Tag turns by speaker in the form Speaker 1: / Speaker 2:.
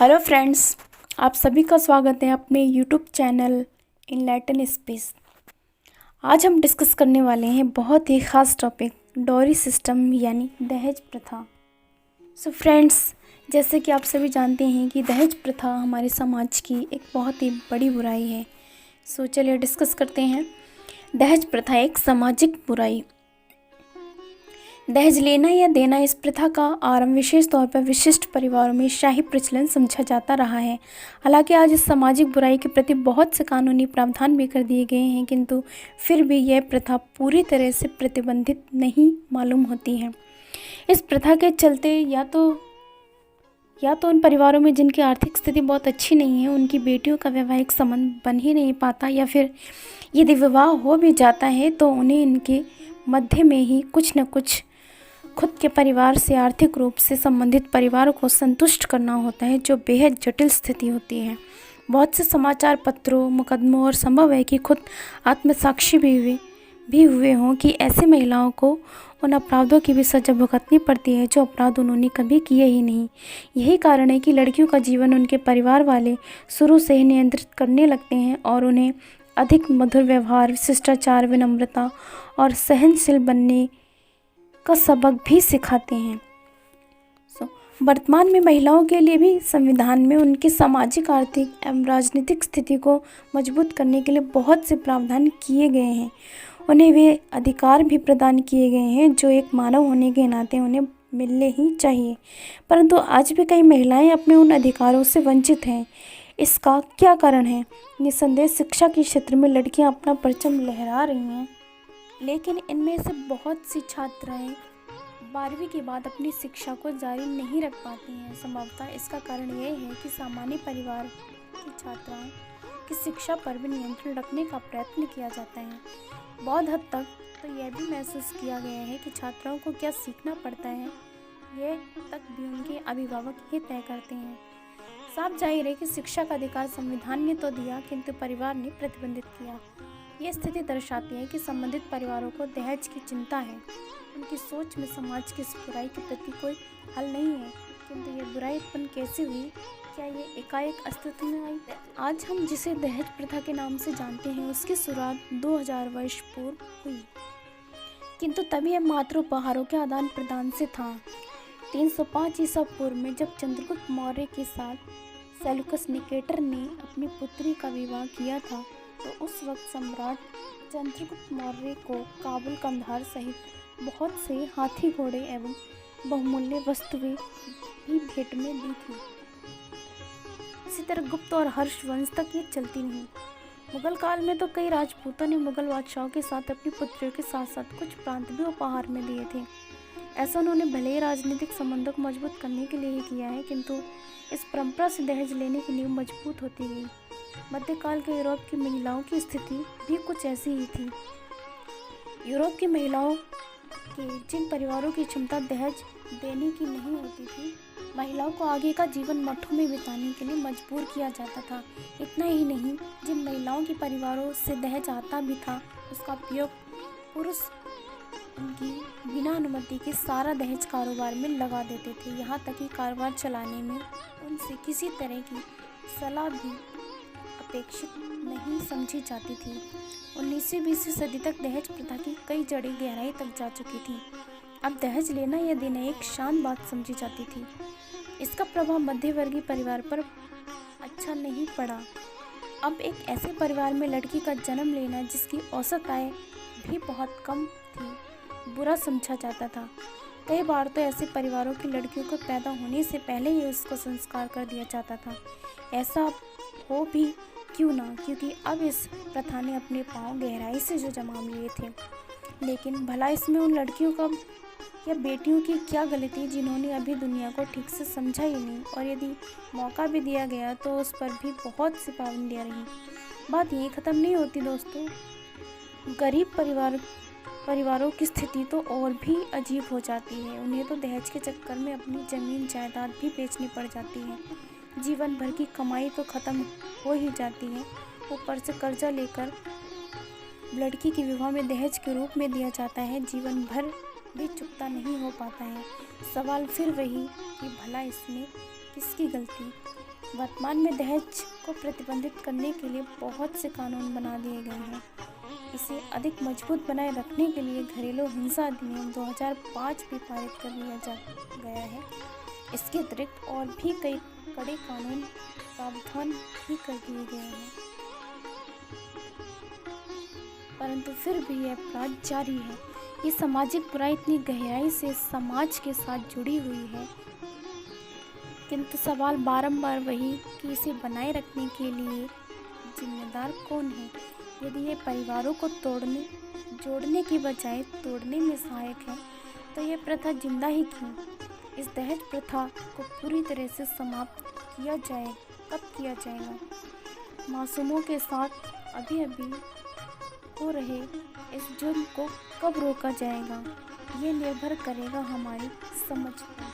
Speaker 1: Hello friends, आप सभी का स्वागत है अपने यूट्यूब चैनल इनलाइटन स्पेस। आज हम डिस्कस करने वाले हैं बहुत ही ख़ास टॉपिक डॉरी सिस्टम यानी दहेज प्रथा। सो फ्रेंड्स, जैसे कि आप सभी जानते हैं कि दहेज प्रथा हमारे समाज की एक बहुत ही बड़ी बुराई है। सो चलिए डिस्कस करते हैं। दहेज प्रथा एक सामाजिक बुराई। दहेज लेना या देना इस प्रथा का आरंभ विशेष तौर पर विशिष्ट परिवारों में शाही प्रचलन समझा जाता रहा है। हालांकि आज इस सामाजिक बुराई के प्रति बहुत से कानूनी प्रावधान भी कर दिए गए हैं, किंतु फिर भी यह प्रथा पूरी तरह से प्रतिबंधित नहीं मालूम होती है। इस प्रथा के चलते या तो उन परिवारों में जिनकी आर्थिक स्थिति बहुत अच्छी नहीं है, उनकी बेटियों का वैवाहिक संबंध बन ही नहीं पाता, या फिर यदि विवाह हो भी जाता है तो उन्हें इनके मध्य में ही कुछ न कुछ खुद के परिवार से आर्थिक रूप से संबंधित परिवार को संतुष्ट करना होता है, जो बेहद जटिल स्थिति होती है। बहुत से समाचार पत्रों, मुकदमों और संभव है कि खुद आत्मसाक्षी भी हुए हों कि ऐसी महिलाओं को उन अपराधों की भी सजा भुगतनी पड़ती है जो अपराध उन्होंने कभी किए ही नहीं। यही कारण है कि लड़कियों का जीवन उनके परिवार वाले शुरू से ही नियंत्रित करने लगते हैं और उन्हें अधिक मधुर व्यवहार, शिष्टाचार, विनम्रता और सहनशील बनने का सबक भी सिखाते हैं। वर्तमान में महिलाओं के लिए भी संविधान में उनकी सामाजिक, आर्थिक एवं राजनीतिक स्थिति को मजबूत करने के लिए बहुत से प्रावधान किए गए हैं। उन्हें वे अधिकार भी प्रदान किए गए हैं जो एक मानव होने के नाते उन्हें मिलने ही चाहिए, परंतु आज भी कई महिलाएं अपने उन अधिकारों से वंचित हैं। इसका क्या कारण है? निस्संदेह शिक्षा के क्षेत्र में लड़कियां अपना परचम लहरा रही हैं, लेकिन इनमें से बहुत सी छात्राएं 12वीं के बाद अपनी शिक्षा को जारी नहीं रख पाती हैं। संभवतः इसका कारण यह है कि सामान्य परिवार की छात्राओं की शिक्षा पर भी नियंत्रण रखने का प्रयत्न किया जाता है। बहुत हद तक तो यह भी महसूस किया गया है कि छात्राओं को क्या सीखना पड़ता है, यह तक भी उनके अभिभावक ही तय करते हैं। साफ जाहिर है कि शिक्षा का अधिकार संविधान ने तो दिया, किंतु परिवार ने प्रतिबंधित किया। ये स्थिति दर्शाती है कि संबंधित परिवारों को दहेज की चिंता है। उनकी सोच में समाज की इस बुराई के प्रति कोई हल नहीं है, किंतु ये बुराई उत्पन्न कैसे हुई? क्या ये एकाएक अस्तित्व में आई? आज हम जिसे दहेज प्रथा के नाम से जानते हैं, उसकी शुरुआत 2000 वर्ष पूर्व हुई, किंतु तभी यह मात्र उपहारों के आदान प्रदान से था। 305 ईसा पूर्व में जब चंद्रगुप्त मौर्य के साथ सेल्यूकस निकेटर ने अपनी पुत्री का विवाह किया था, तो उस वक्त सम्राट चंद्रगुप्त मौर्य को काबुल, कंधार सहित बहुत से हाथी, घोड़े एवं बहुमूल्य वस्तुएं भी भेंट में दी थी। इसी तरह गुप्त और हर्ष वंश तक ये चलती रही। मुगल काल में तो कई राजपूतों ने मुगल बादशाहों के साथ अपनी पुत्रियों के साथ साथ कुछ प्रांत भी उपहार में दिए थे। ऐसा उन्होंने भले ही राजनीतिक संबंधों को मजबूत करने के लिए ही किया है, किंतु इस परंपरा से दहेज लेने की नींव मजबूत होती गई। मध्यकाल के यूरोप की महिलाओं की स्थिति भी कुछ ऐसी ही थी। यूरोप की महिलाओं के जिन परिवारों की क्षमता दहेज देने की नहीं होती थी, महिलाओं को आगे का जीवन मठों में बिताने के लिए मजबूर किया जाता था। इतना ही नहीं, जिन महिलाओं के परिवारों से दहेज आता भी था, उसका उपयोग पुरुष उनकी बिना अनुमति के सारा दहेज कारोबार में लगा देते थे। यहाँ तक कि कारोबार चलाने में उनसे किसी तरह की सलाह भी अपेक्षित नहीं समझी जाती थी। 19वीं-20वीं सदी तक दहेज प्रथा की कई जड़ें गहराई तक जा चुकी थी। अब दहेज लेना या देना एक शान बात समझी जाती थी। इसका प्रभाव मध्यवर्गीय परिवार पर अच्छा नहीं पड़ा। अब एक ऐसे परिवार में लड़की का जन्म लेना, जिसकी औसत आय भी बहुत कम थी, बुरा समझा जाता था। कई बार तो ऐसे परिवारों की लड़कियों को पैदा होने से पहले ही उसको संस्कार कर दिया जाता था। ऐसा हो भी क्यों ना, क्योंकि अब इस प्रथा ने अपने पांव गहराई से जो जमा लिए थे। लेकिन भला इसमें उन लड़कियों का या बेटियों की क्या गलती जिन्होंने अभी दुनिया को ठीक से समझा ही नहीं, और यदि मौका भी दिया गया तो उस पर भी बहुत सी पाबंदियाँ रहीं। बात यही ख़त्म नहीं होती दोस्तों। गरीब परिवारों की स्थिति तो और भी अजीब हो जाती है। उन्हें तो दहेज के चक्कर में अपनी ज़मीन जायदाद भी बेचनी पड़ जाती है। जीवन भर की कमाई तो ख़त्म हो ही जाती है, ऊपर से कर्जा लेकर लड़की के विवाह में दहेज के रूप में दिया जाता है। जीवन भर भी चुकता नहीं हो पाता है। सवाल फिर वही कि भला इसमें किसकी गलती। वर्तमान में दहेज को प्रतिबंधित करने के लिए बहुत से कानून बना दिए गए हैं। इसे अधिक मजबूत बनाए रखने के लिए घरेलू हिंसा अधिनियम 2005 भी पारित कर लिया गया है। इसके अतिरिक्त और भी कई कड़े कानून प्रावधान भी कर दिए गए हैं, परंतु फिर भी यह अपराध जारी है। ये सामाजिक बुराई इतनी गहराई से समाज के साथ जुड़ी हुई है, किंतु सवाल बारंबार वही कि इसे बनाए रखने के लिए जिम्मेदार कौन है। यदि ये परिवारों को जोड़ने की बजाय तोड़ने में सहायक है, तो यह प्रथा जिंदा ही क्यों। इस दहेज प्रथा को पूरी तरह से समाप्त किया जाए कब किया जाएगा। मासूमों के साथ अभी हो रहे इस जुर्म को कब रोका जाएगा, ये निर्भर करेगा हमारी समझ पर।